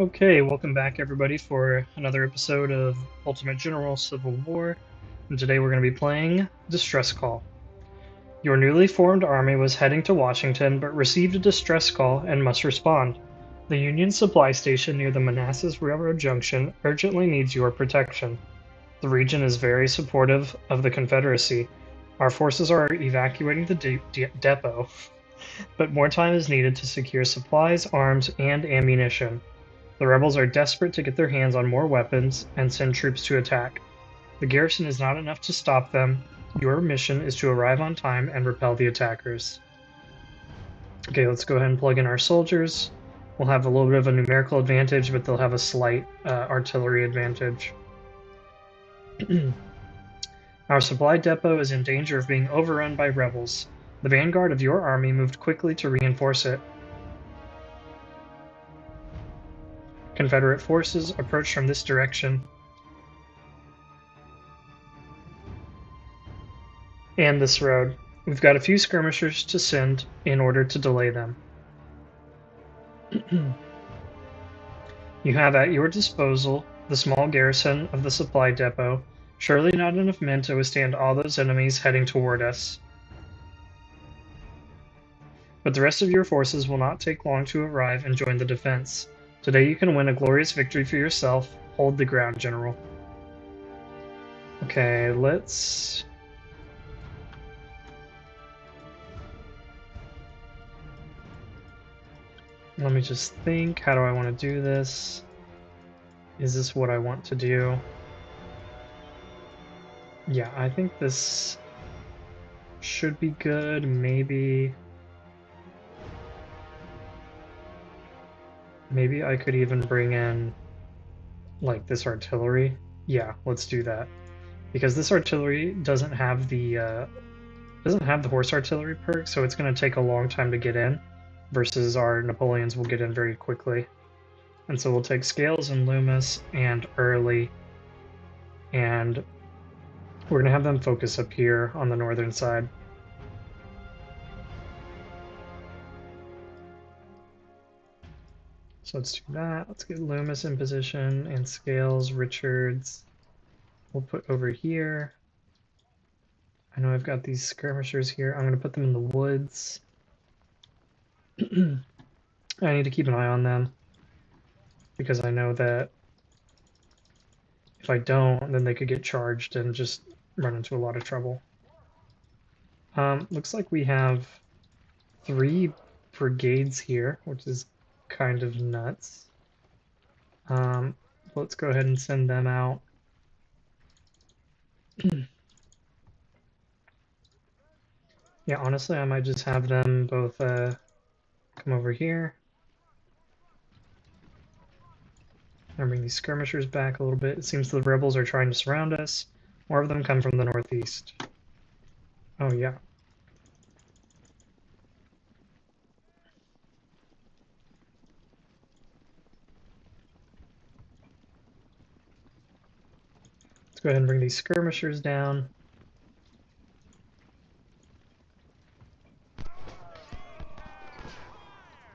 Okay, welcome back everybody for another episode of Ultimate General Civil War, and today we're going to be playing Distress Call. Your newly formed army was heading to Washington but received a distress call and must respond. The Union supply station near the Manassas Railroad Junction urgently needs your protection. The region is very supportive of the Confederacy. Our forces are evacuating the depot, but more time is needed to secure supplies, arms, and ammunition. The rebels are desperate to get their hands on more weapons and send troops to attack. The garrison is not enough to stop them. Your mission is to arrive on time and repel the attackers. Okay, let's go ahead and plug in our soldiers. We'll have a little bit of a numerical advantage, but they'll have a slight artillery advantage. Our supply depot is in danger of being overrun by rebels. The vanguard of your army moved quickly to reinforce it. Confederate forces approach from this direction. And this road. We've got a few skirmishers to send in order to delay them. You have at your disposal the small garrison of the supply depot. Surely not enough men to withstand all those enemies heading toward us. But the rest of your forces will not take long to arrive and join the defense. Today you can win a glorious victory for yourself. Hold the ground, General. Okay, let's... Let me just think. How do I want to do this? Is this what I want to do? Yeah, I think this should be good. Maybe I could even bring in like this artillery. Yeah, let's do that. Because this artillery doesn't have the horse artillery perk, so it's going to take a long time to get in, versus our Napoleons will get in very quickly. And so we'll take Scales and Loomis and Early, and we're going to have them focus up here on the northern side. So let's do that. Let's get Loomis in position and Scales, Richards. We'll put over here. I know I've got these skirmishers here. I'm going to put them in the woods. I need to keep an eye on them because I know that if I don't, then they could get charged and just run into a lot of trouble. Looks like we have 3 brigades here, which is kind of nuts. Let's go ahead and send them out. Yeah, honestly, I might just have them both come over here. And bring these skirmishers back a little bit. It seems the rebels are trying to surround us. More of them come from the northeast. Oh, yeah. Let's go ahead and bring these skirmishers down.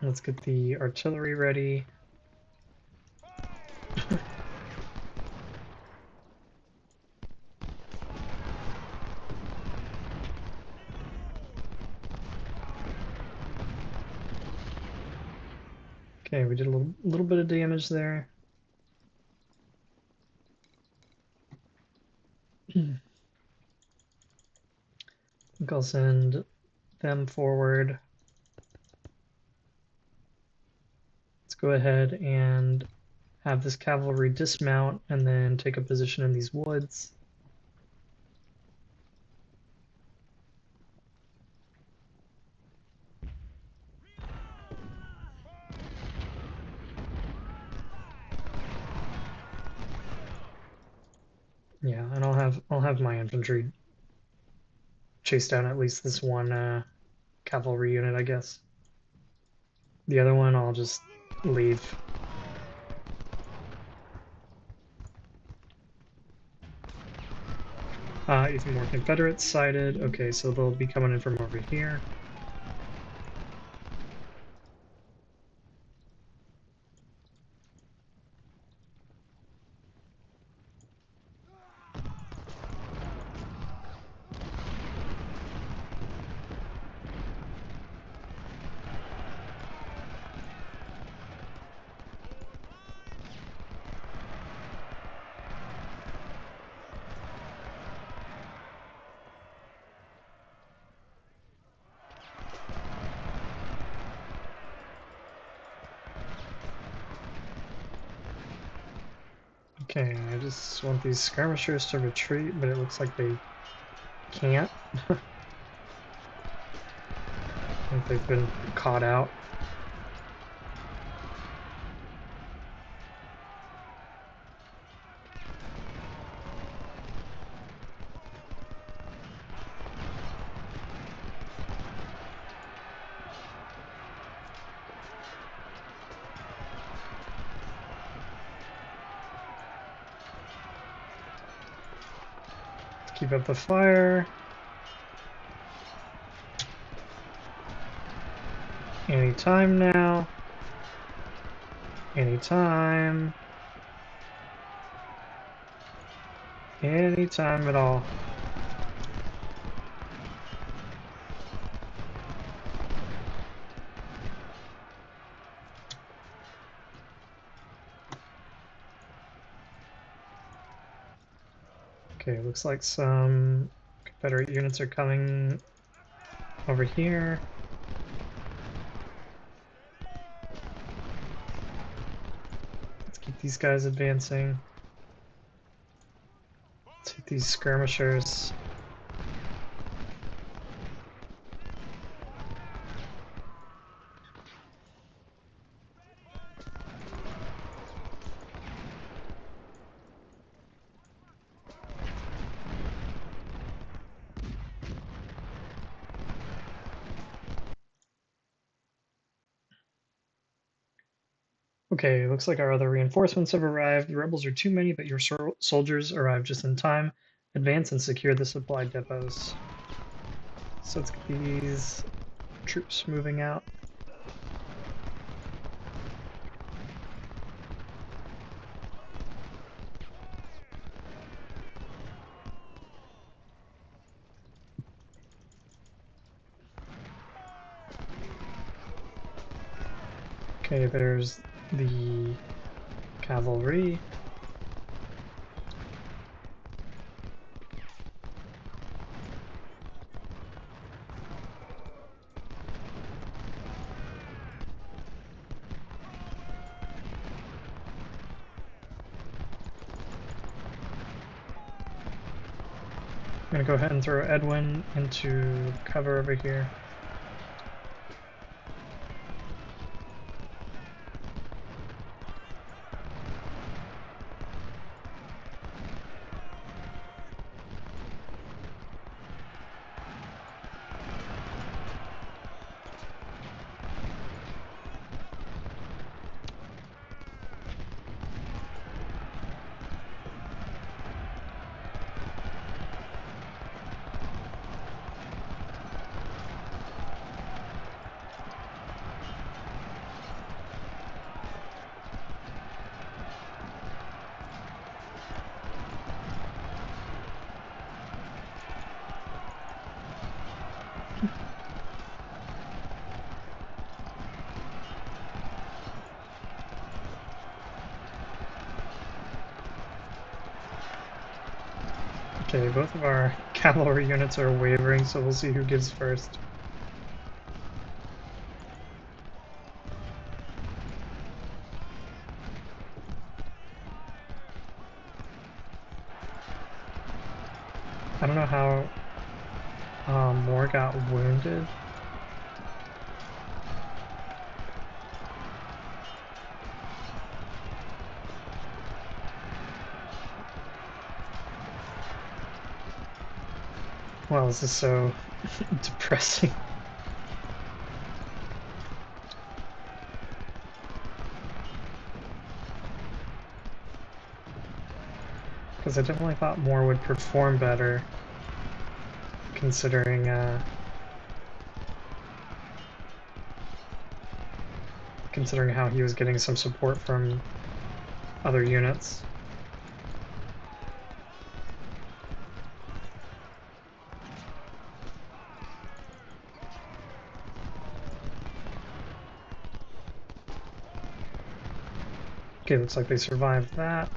Let's get the artillery ready. Okay, we did a little bit of damage there. I think I'll send them forward. Let's go ahead and have this cavalry dismount and then take a position in these woods. Yeah, and I'll have my infantry chase down at least this one cavalry unit, I guess. The other one I'll just leave. Even more Confederates sighted. Okay, so they'll be coming in from over here. Okay, I just want these skirmishers to retreat, but it looks like they can't. I think they've been caught out. Keep up the fire. Anytime now. Anytime. Anytime at all. Okay, looks like some Confederate units are coming over here. Let's keep these guys advancing. Let's hit these skirmishers. Okay, looks like our other reinforcements have arrived. The rebels are too many, but your soldiers arrived just in time. Advance and secure the supply depots. So let's get these troops moving out. Okay, there's the cavalry. I'm gonna go ahead and throw Edwin into cover over here. Okay, both of our cavalry units are wavering, so we'll see who gives first. I don't know how Moore got wounded. Wow, this is so depressing. Because I definitely thought Moore would perform better, considering considering how he was getting some support from other units. Okay, looks like they survived that.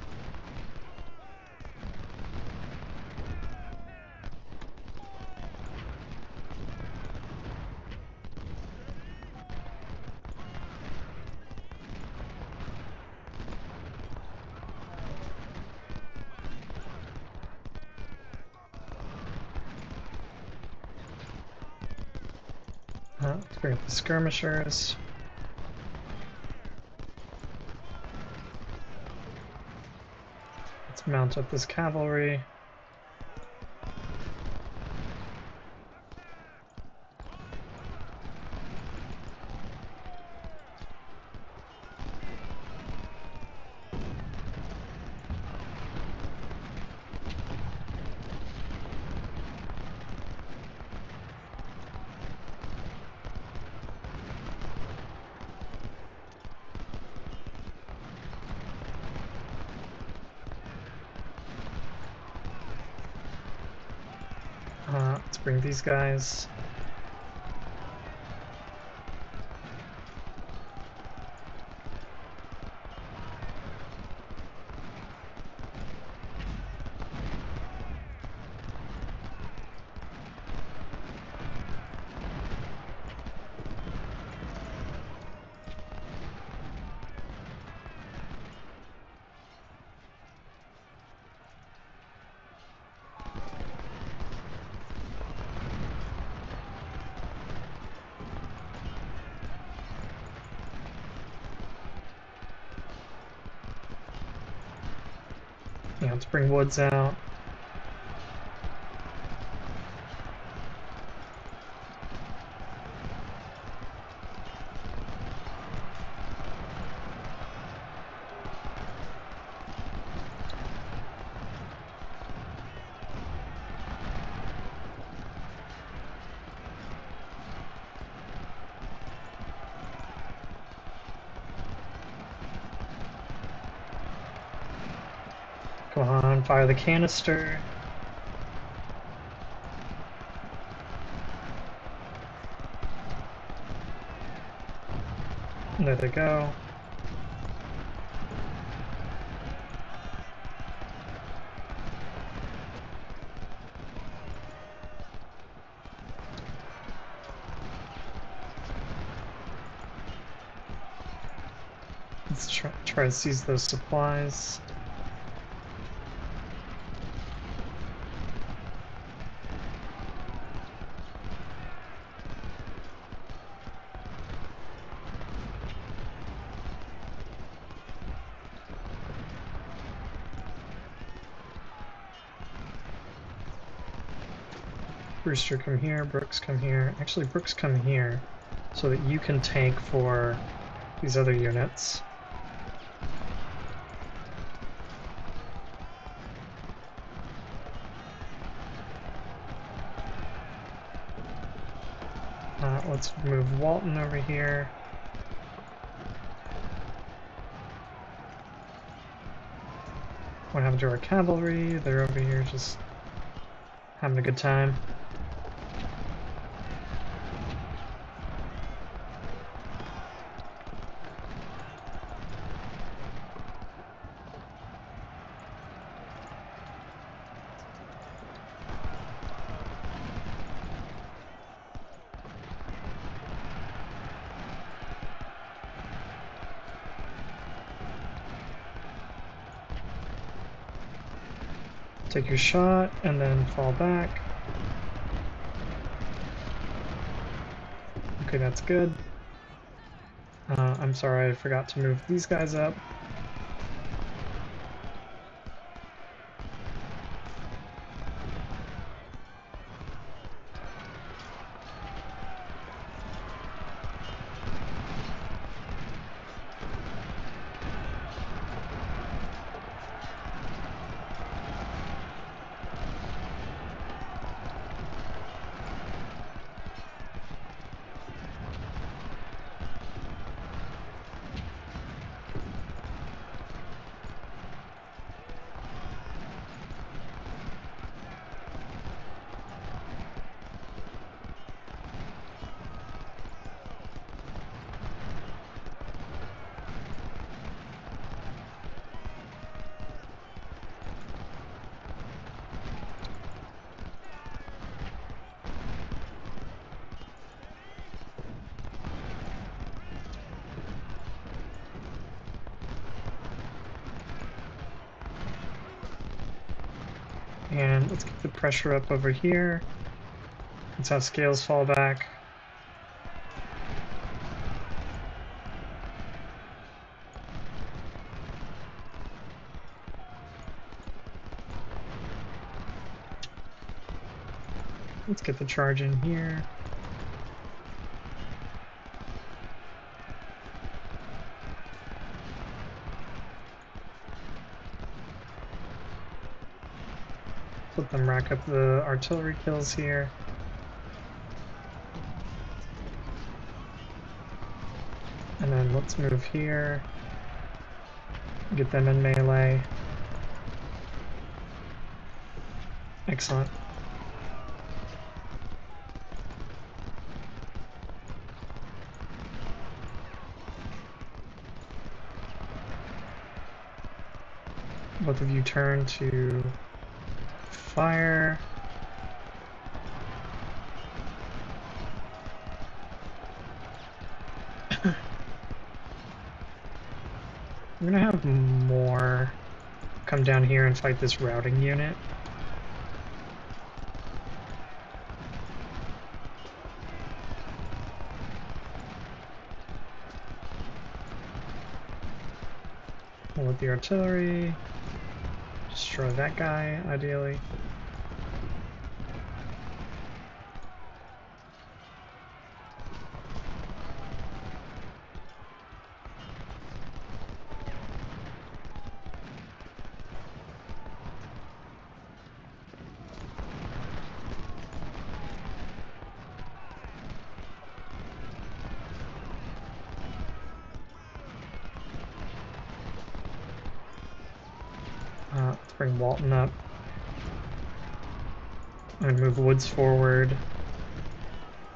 Let's bring up the skirmishers. Let's mount up this cavalry. Let's bring these guys. Yeah, let's bring woods out. Come on, fire the canister. There they go. Let's try to seize those supplies. Brewster, come here. Brooks, come here. Actually, Brooks, come here so that you can tank for these other units. Let's move Walton over here. What happened to our cavalry? They're over here just having a good time. Take your shot and then fall back. Okay, that's good. I'm sorry, I forgot to move these guys up. And let's keep the pressure up over here. That's how scales fall back. Let's get the charge in here. Let them rack up the artillery kills here. And then let's move here. Get them in melee. Excellent. Both of you turn to fire. I'm gonna have more come down here and fight this routing unit. We'll let the artillery destroy that guy, ideally. Let's bring Walton up. I'm gonna move Woods forward.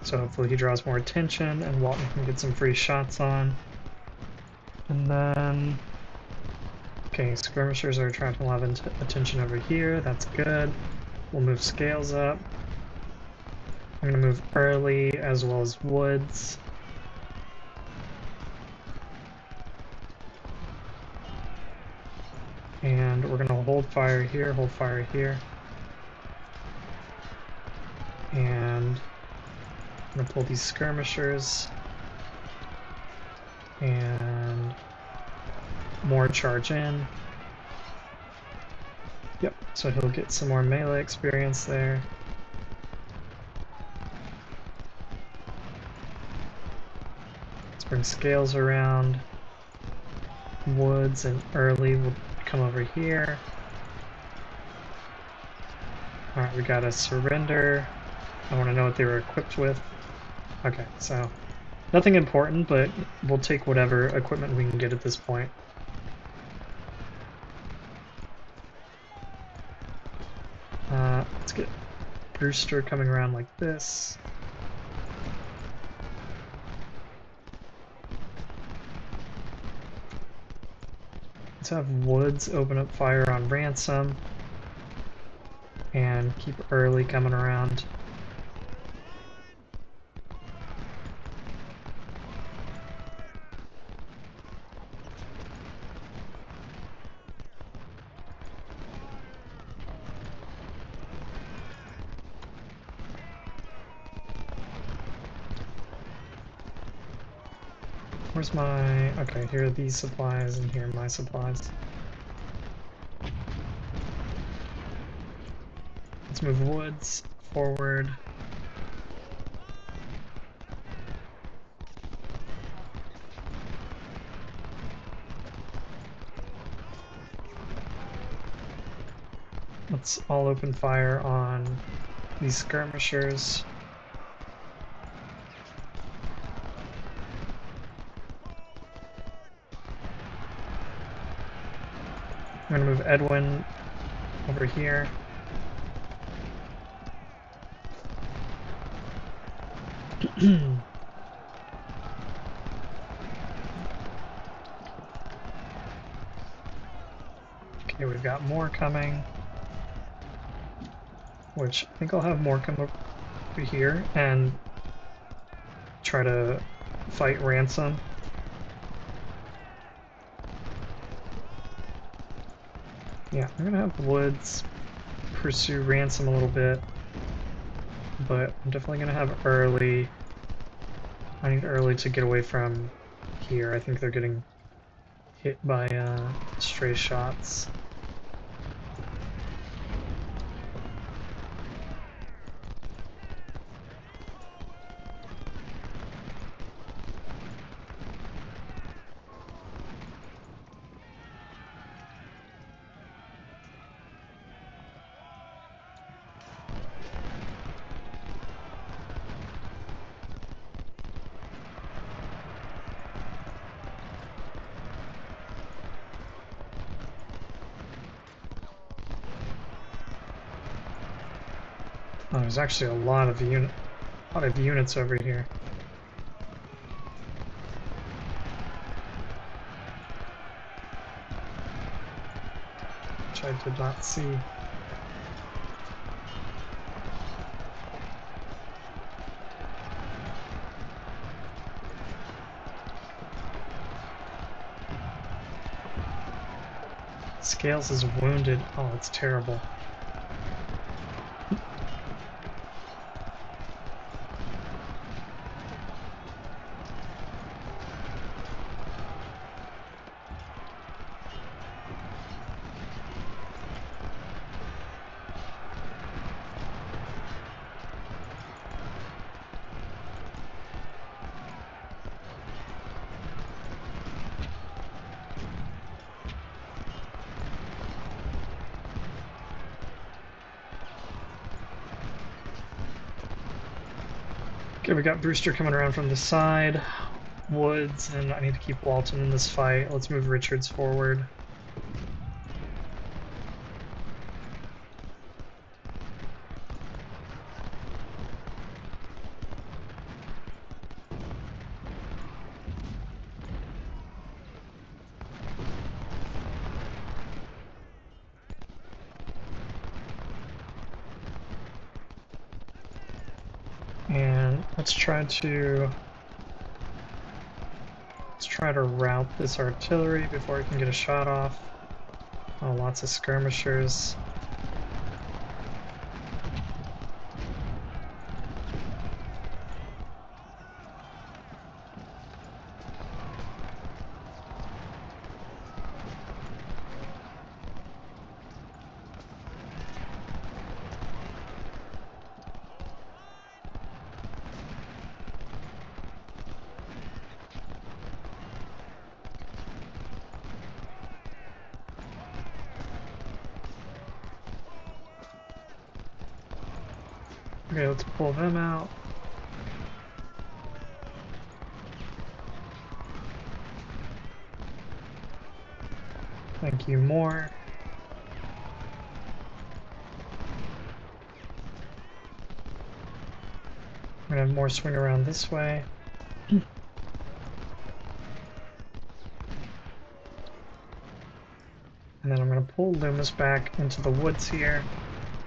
So hopefully he draws more attention and Walton can get some free shots on. And then... Okay, skirmishers are attracting a lot of attention over here. That's good. We'll move Scales up. I'm gonna move Early as well as Woods. And we're gonna hold fire here, hold fire here. And I'm gonna pull these skirmishers. And more charge in. Yep, so he'll get some more melee experience there. Let's bring Scales around. Woods and Early will come over here. Alright, we got a surrender. I want to know what they were equipped with. Okay, so nothing important, but we'll take whatever equipment we can get at this point. Let's get Brewster coming around like this. Let's have Woods open up fire on Ransom and keep Early coming around. Where's my... Okay, here are these supplies and here are my supplies. Let's move Woods forward. Let's all open fire on these skirmishers. I'm gonna move Edwin over here. Okay, we've got more coming. Which I think I'll have more come over here and try to fight Ransom. Yeah, I'm gonna have Woods pursue Ransom a little bit, but I'm definitely gonna have Early. I need Early to get away from here. I think they're getting hit by stray shots. Oh, there's actually a lot of units over here. Which I did not see. Scales is wounded. Oh, that's terrible. Okay, we got Brewster coming around from the side. Woods, and I need to keep Walton in this fight. Let's move Richards forward. And let's try to rout this artillery before we can get a shot off. Oh, lots of skirmishers. Okay, let's pull them out. Thank you, more. We're gonna have more swing around this way. And then I'm gonna pull Loomis back into the woods here,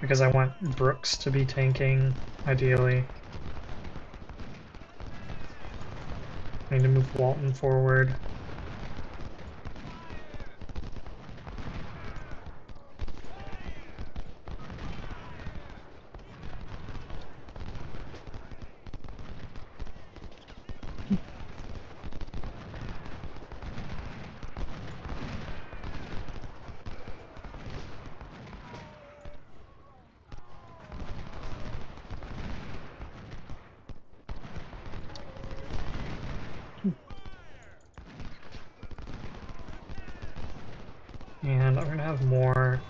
because I want Brooks to be tanking, ideally. I need to move Walton forward. And I'm gonna have more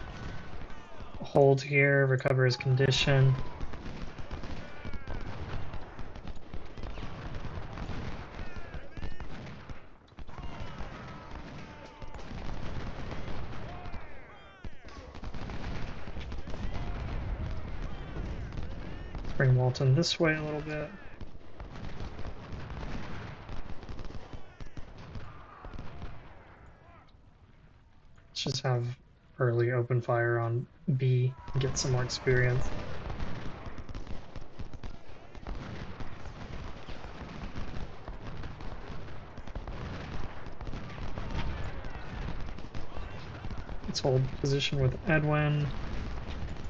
hold here, recover his condition. Let's bring Walton this way a little bit. Let's just have early open fire on B and get some more experience. Let's hold position with Edwin.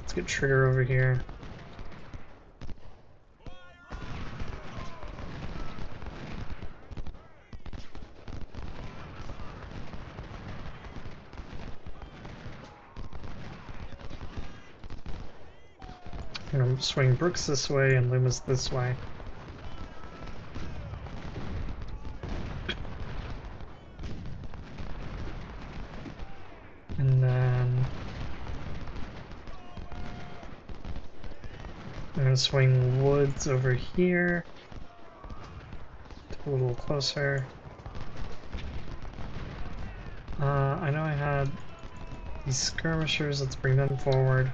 Let's get Trigger over here. I'm gonna swing Brooks this way and Loomis this way. And then I'm gonna swing Woods over here. A little closer. I know I had these skirmishers, let's bring them forward.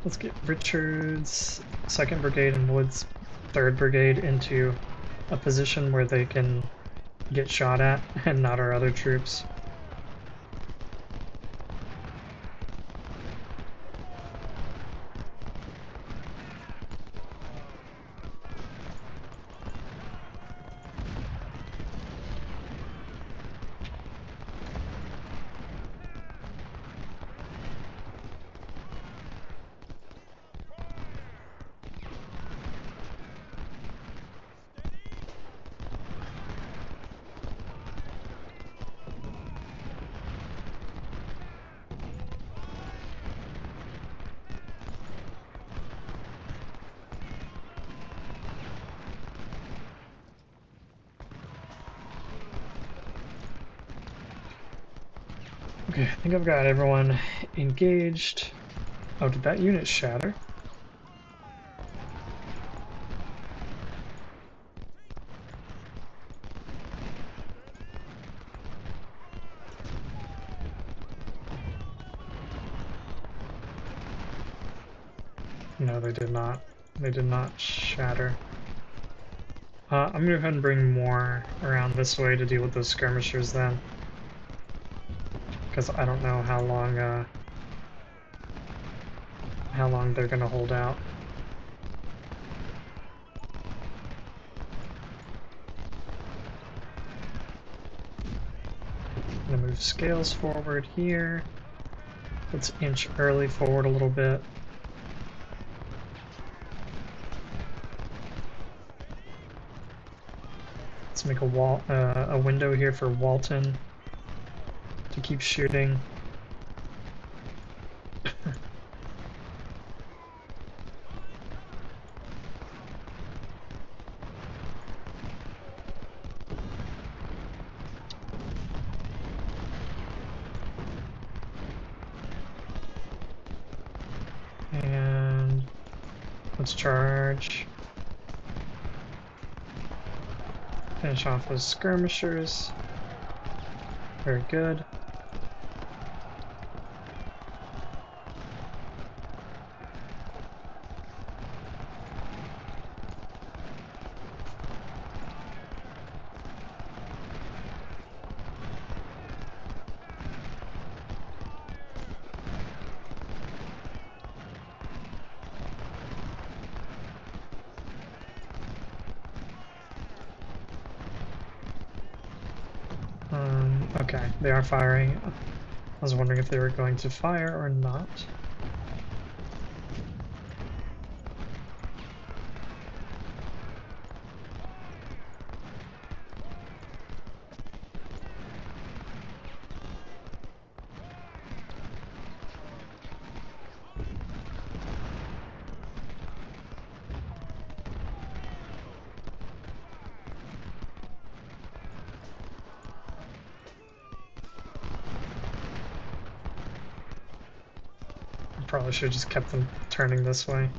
Let's get Richard's 2nd Brigade and Wood's 3rd Brigade into a position where they can get shot at and not our other troops. Okay, I think I've got everyone engaged. Oh, did that unit shatter? No, they did not. They did not shatter. I'm gonna go ahead and bring more around this way to deal with those skirmishers then. Because I don't know how long they're gonna hold out. I'm gonna move scales forward here. Let's inch early forward a little bit. Let's make a window here for Walton to keep shooting. And let's charge. Finish off those skirmishers. Very good. Okay, they are firing. I was wondering if they were going to fire or not. Probably should have just kept them turning this way.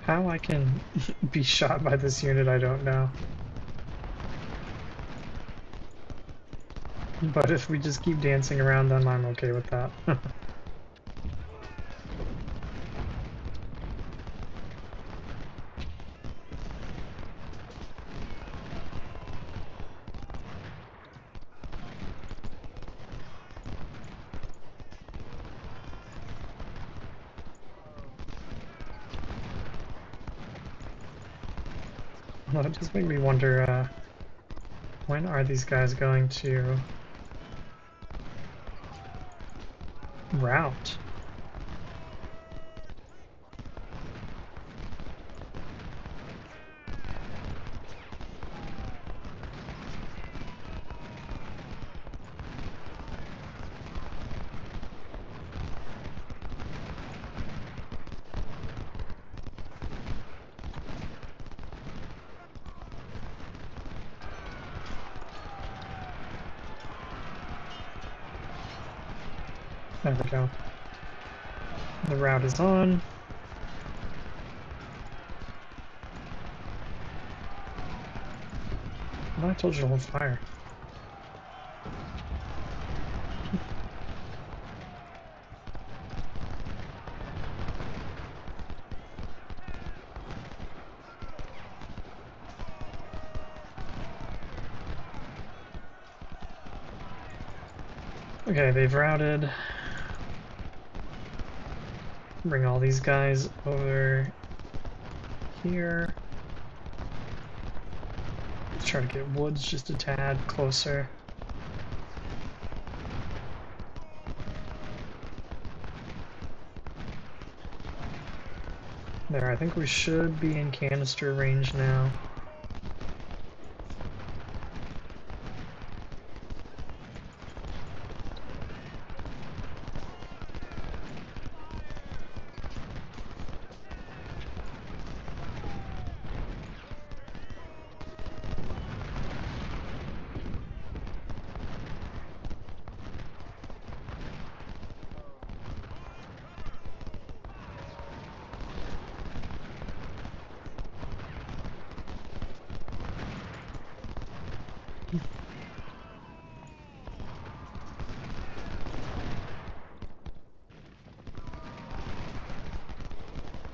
How I can be shot by this unit, I don't know. But if we just keep dancing around them, I'm okay with that. Well, it does make me wonder, when are these guys going to rout? There we go. The route is on. Well, I told you to hold fire. Okay, they've routed. Bring all these guys over here. Let's try to get woods just a tad closer. There, I think we should be in canister range now.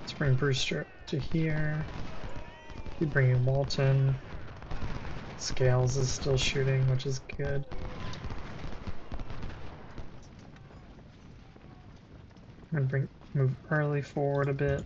Let's bring Brewster to here. Keep bringing Walton. Scales is still shooting, which is good. I'm gonna move early forward a bit.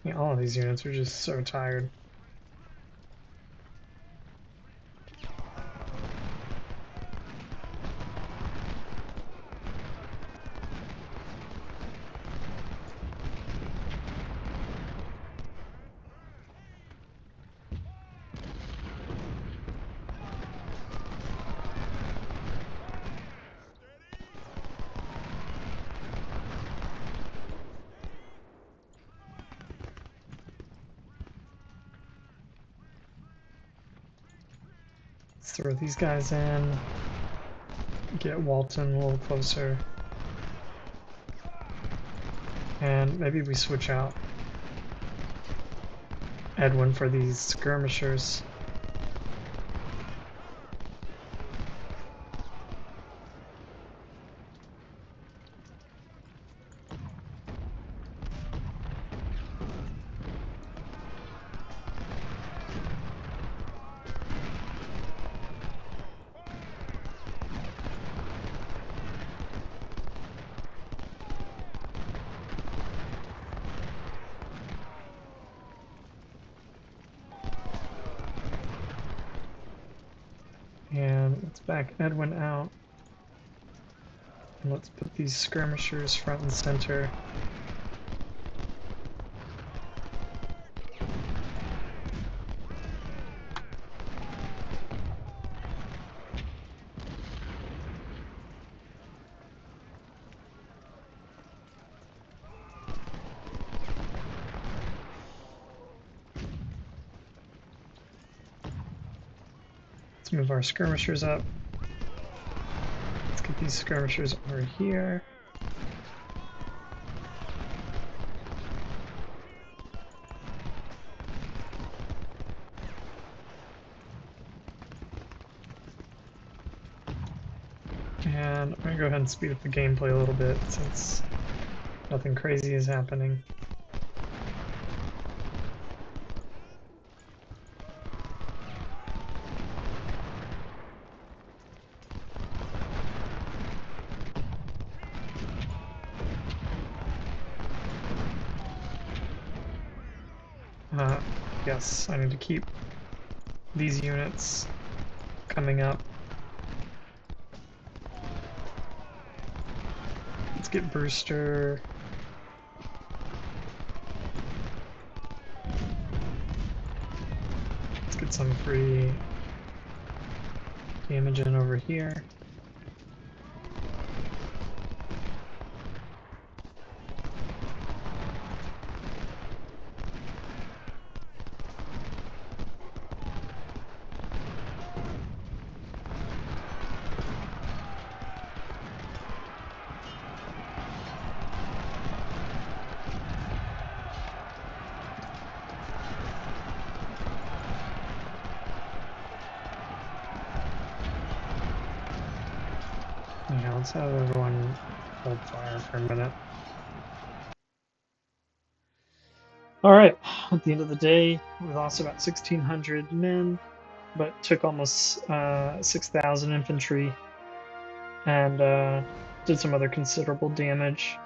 Yeah, all of these units are just so tired. Let's throw these guys in. Get Walton a little closer. And maybe we switch out Edwin for these skirmishers. And let's back Edwin out. And let's put these skirmishers front and center. Let's move our skirmishers up. Let's get these skirmishers over here. And I'm going to go ahead and speed up the gameplay a little bit since nothing crazy is happening. Yes, I need to keep these units coming up. get Brewster. Let's get some free damage in over here. Yeah, let's have everyone hold fire for a minute. Alright, at the end of the day, we lost about 1,600 men, but took almost 6,000 infantry, and did some other considerable damage.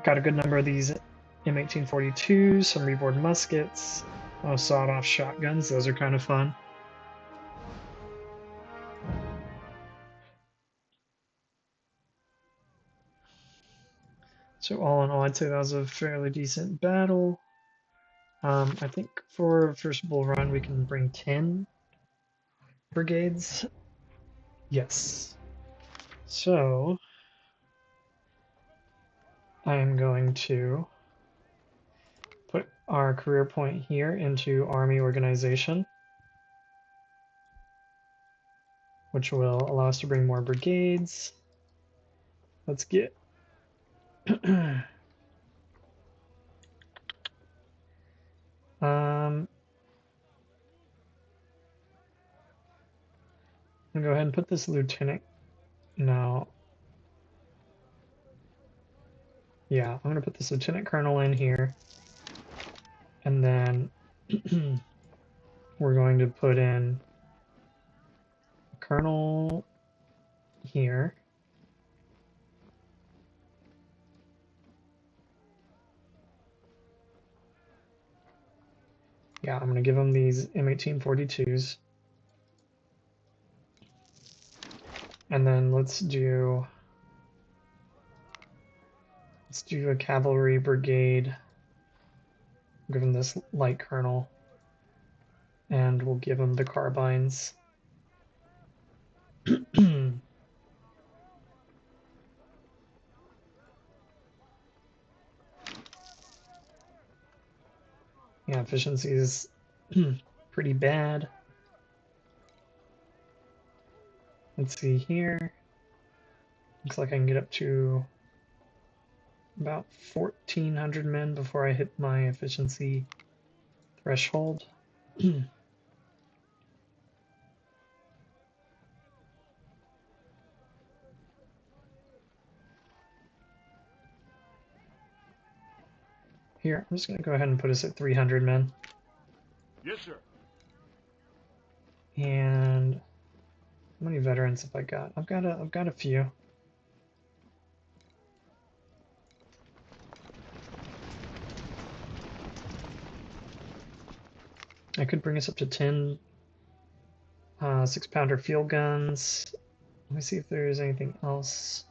Got a good number of these M1842s, some reboard muskets, sawed-off shotguns. Those are kind of fun. So all in all, I'd say that was a fairly decent battle. I think for first bull run, we can bring 10 brigades. Yes. So I am going to put our career point here into Army Organization, which will allow us to bring more brigades. Let's get I'm gonna go ahead and put this lieutenant. No. Yeah, I'm gonna put this lieutenant colonel in here, and then we're going to put in a colonel here. Yeah, I'm gonna give them these M1842s. And then let's do a cavalry brigade. We'll give him this light colonel, and we'll give him the carbines. Yeah, efficiency is pretty bad. Let's see here. Looks like I can get up to about 1,400 men before I hit my efficiency threshold. Here, I'm just going to go ahead and put us at 300 men. Yes, sir. And how many veterans have I got? I've got a few. I could bring us up to 10 6-pounder field guns. Let me see if there is anything else.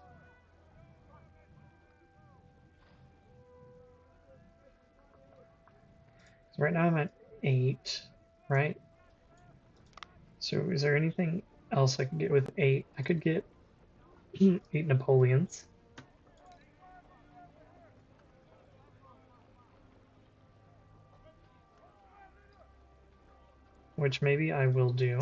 So right now I'm at 8, right? So is there anything else I could get with 8? I could get 8 Napoleons. Which maybe I will do.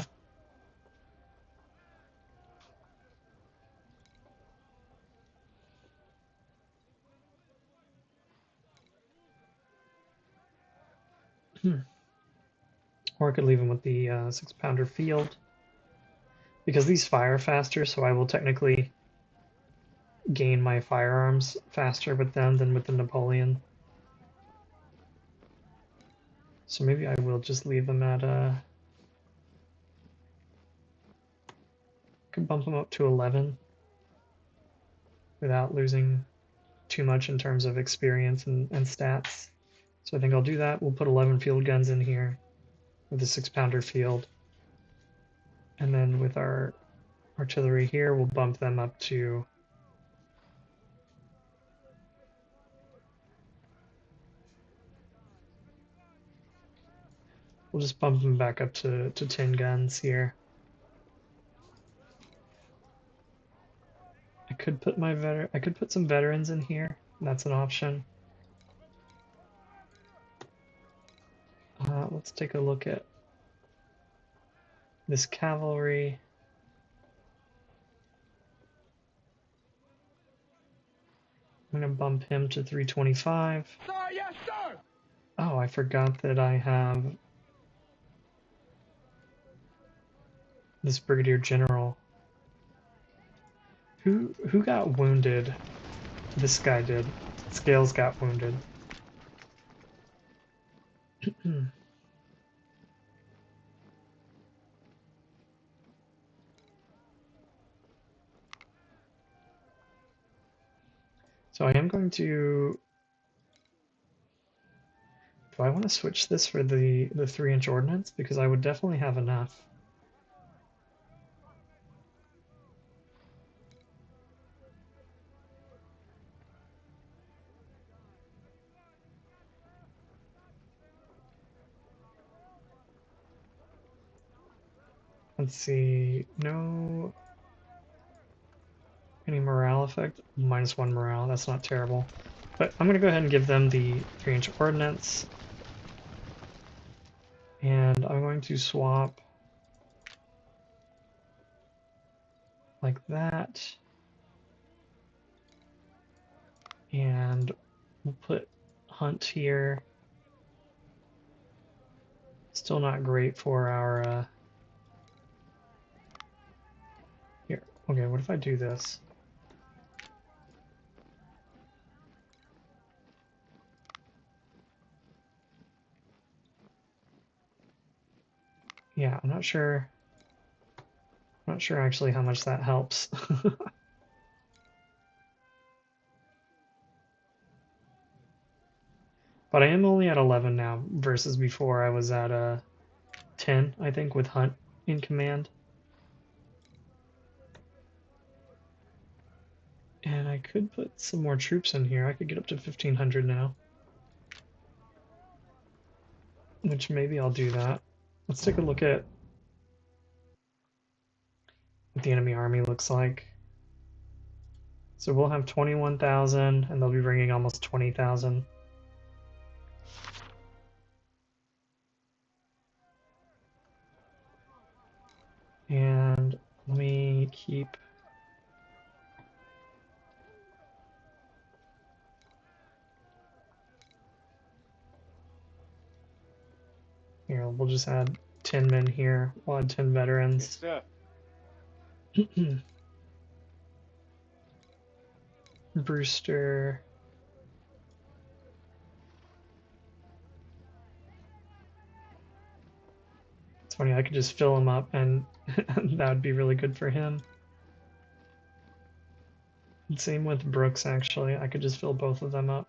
Or I could leave them with the 6-pounder field. Because these fire faster, so I will technically gain my firearms faster with them than with the Napoleon. So maybe I will just leave them at could bump them up to 11 without losing too much in terms of experience and stats. So I think I'll do that. We'll put 11 field guns in here with a 6-pounder field. And then with our artillery here, we'll bump them up to We'll just bump him back up to 10 guns here. I could put some veterans in here. That's an option. Let's take a look at this cavalry. I'm gonna bump him to 325. Sir, yes, sir! Oh, I forgot that I have this brigadier general. Who got wounded? This guy did. Scales got wounded. So I am going to... Do I want to switch this for the 3-inch ordnance? Because I would definitely have enough. Let's see, no... Any morale effect? -1 morale, that's not terrible. But I'm gonna go ahead and give them the 3-inch ordnance. And I'm going to swap like that. And we'll put Hunt here. Still not great for our, Here, okay, what if I do this? Yeah, I'm not sure actually how much that helps. But I am only at 11 now, versus before I was at 10, I think, with Hunt in command. And I could put some more troops in here. I could get up to 1,500 now. Which maybe I'll do that. Let's take a look at what the enemy army looks like. So we'll have 21,000, and they'll be bringing almost 20,000. And let me keep... Here, we'll just add 10 men here. We'll add 10 veterans. Yes, sir. Brewster. It's funny, I could just fill him up and that would be really good for him. And same with Brooks, actually. I could just fill both of them up.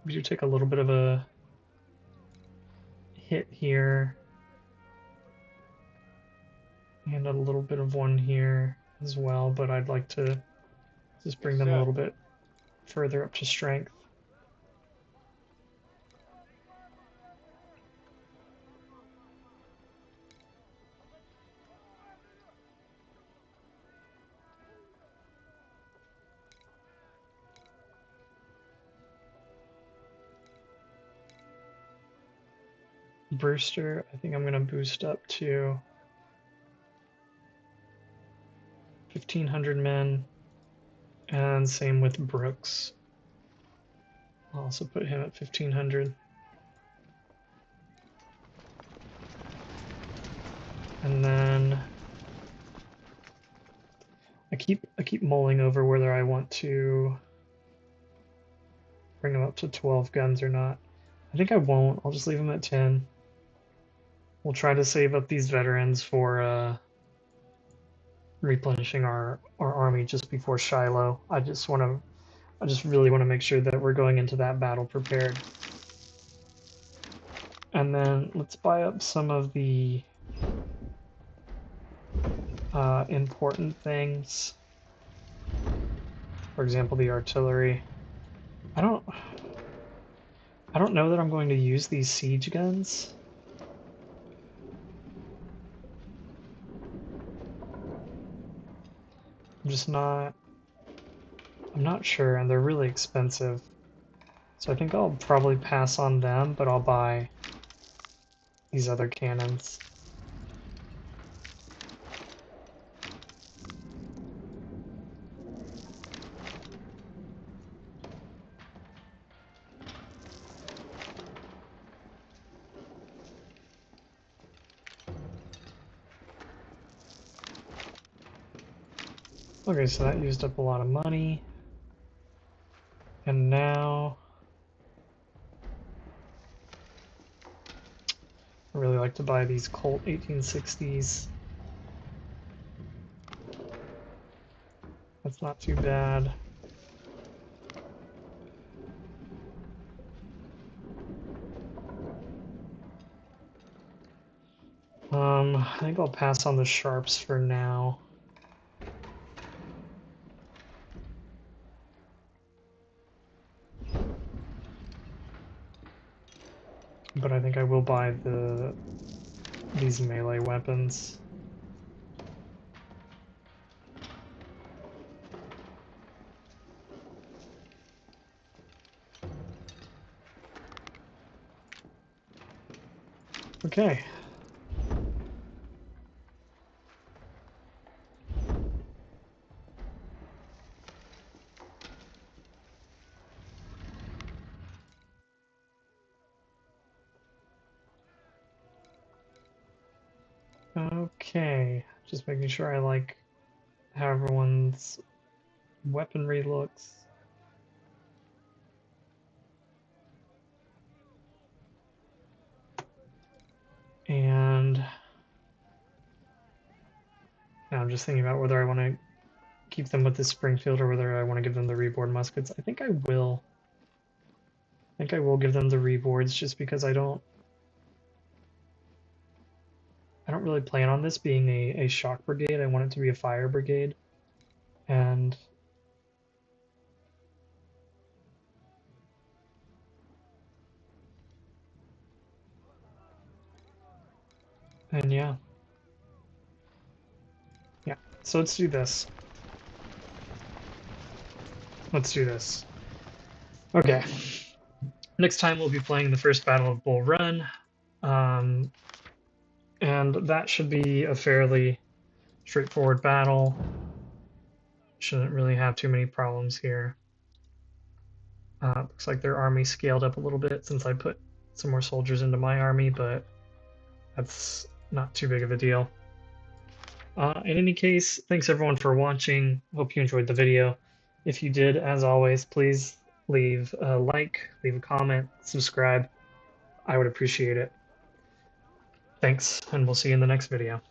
We do take a little bit of a hit here. And a little bit of one here as well, but I'd like to just bring them a little bit further up to strength. Brewster, I think I'm going to boost up to 1,500 men, and same with Brooks. I'll also put him at 1,500. And then I keep mulling over whether I want to bring him up to 12 guns or not. I think I won't. I'll just leave him at 10. We'll try to save up these veterans for replenishing our army just before Shiloh. I just really want to make sure that we're going into that battle prepared. And then let's buy up some of the important things. For example, the artillery. I don't know that I'm going to use these siege guns. I'm not sure, and they're really expensive. So I think I'll probably pass on them, but I'll buy these other cannons. Okay, so that used up a lot of money. And now I really like to buy these Colt 1860s. That's not too bad. I think I'll pass on the sharps for now. But I think I will buy these melee weapons. Okay. Okay. Just making sure I like how everyone's weaponry looks. And now I'm just thinking about whether I want to keep them with the Springfield or whether I want to give them the reboard muskets. I think I will. I think I will give them the reboards just because I don't really plan on this being a shock brigade. I want it to be a fire brigade. And yeah. Yeah. So let's do this. Let's do this. Okay. Next time we'll be playing the first Battle of Bull Run. And that should be a fairly straightforward battle. Shouldn't really have too many problems here. Looks like their army scaled up a little bit since I put some more soldiers into my army, but that's not too big of a deal. In any case, thanks everyone for watching. Hope you enjoyed the video. If you did, as always, please leave a like, leave a comment, subscribe. I would appreciate it. Thanks, and we'll see you in the next video.